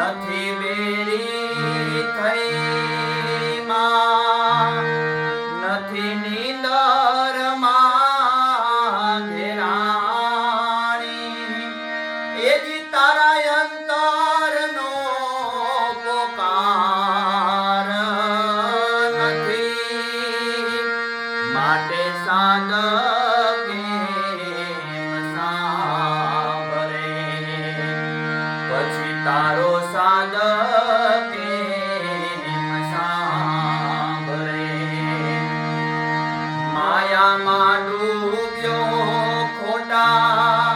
નથી બેરી થઈ માં, નથી નીંદર માં ઘેરાણી, એ જી તારા અંતર નો પોકાર નથી, માટે સાધકે પછી તારો સાધકે સાંભળે, માયામાં ડૂબ્યો ખોટા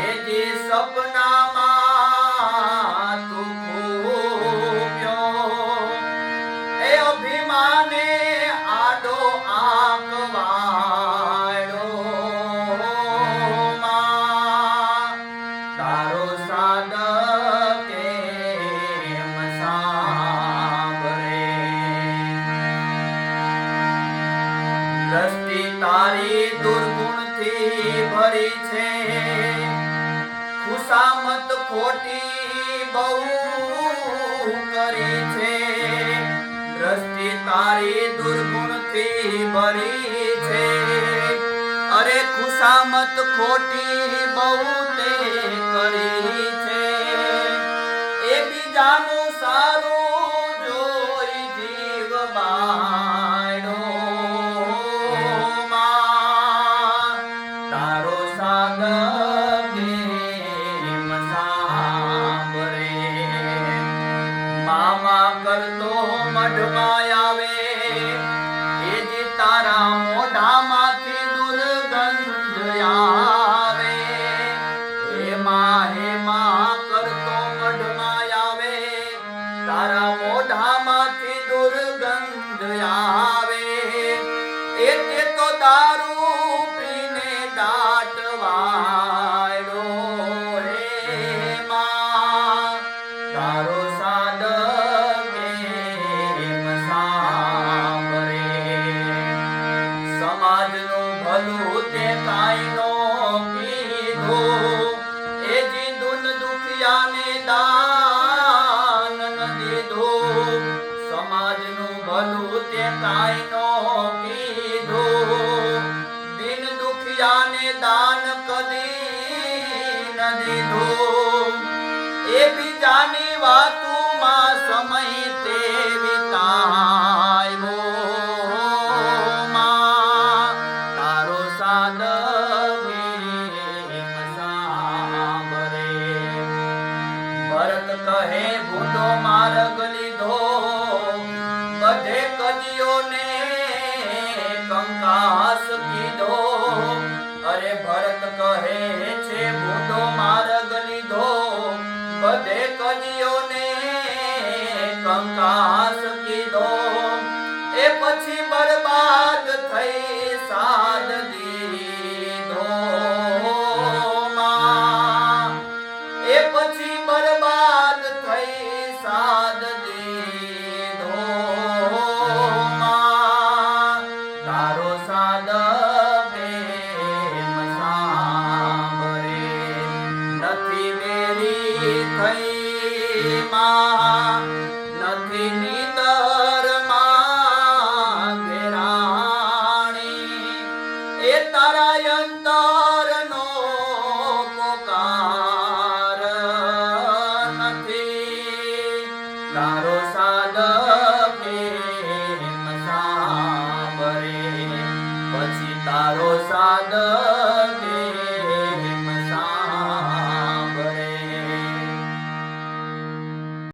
એ જે સપનામાં તું ખૂબ્યો, એ અભિમાને આડો આંકવાડ્યો માં, તારો સાધકે દ્રષ્ટિ તારી દુર્ગુણથી ભરી છે, ખુશામત ખોટી બહુ કરી છે, દ્રષ્ટિ તારી દુર્ગુણથી ભરી છે, અરે ખુશામત ખોટી બહુ તે કરી છે, એ બીજાનું સારું જોઈ જીવ બાળો, તારો સાધકે સાંભળે, મામા કરતો મઢમાં આવે એ જે તારા મોઢામાંથી દુર્ગંધ આવે, હેમા કરતો મઢમાં આવે તારા મોઢામાંથી દુર્ગંધ આવે, એ તે તો દારૂ પીને દાટવાડો રે માં, તારો સાધકે સાંભળે, સમાજનું ભલું તે કાંઈ નો કીધું, એ જી દુન દુખિયાને દાન ન દીધું, સમાજનું ભલું તે કાંઈ નો કીધું, દિન દુખિયાને દાન કદી ન દીધું, એ બીજાની વાતોમાં સમય તે વિતાવ્યો માં, તારો સાધકે સાંભળે, ભરત કહે ભૂંડો માર્ગ લીધો, બધે કજીઓને કંકાસ કીધો, અરે ભરત કહે છે ભૂંડો માર્ગ લીધો, બધે કજીઓને કંકાસ કીધો, એ પછી બરબાદ થઈ સાધ દીધો માં, એ પછી બરબાદ થઈ સાધ દીધો માં, તારો સાધકે સાંભળે, નથી બેરી થઈ માં, નથી નીંદર માં ઘેરાણી, એ તારા અંતરનો પોકાર નથી, તારો સાધકે સાંભળે, પછી તારો સાધક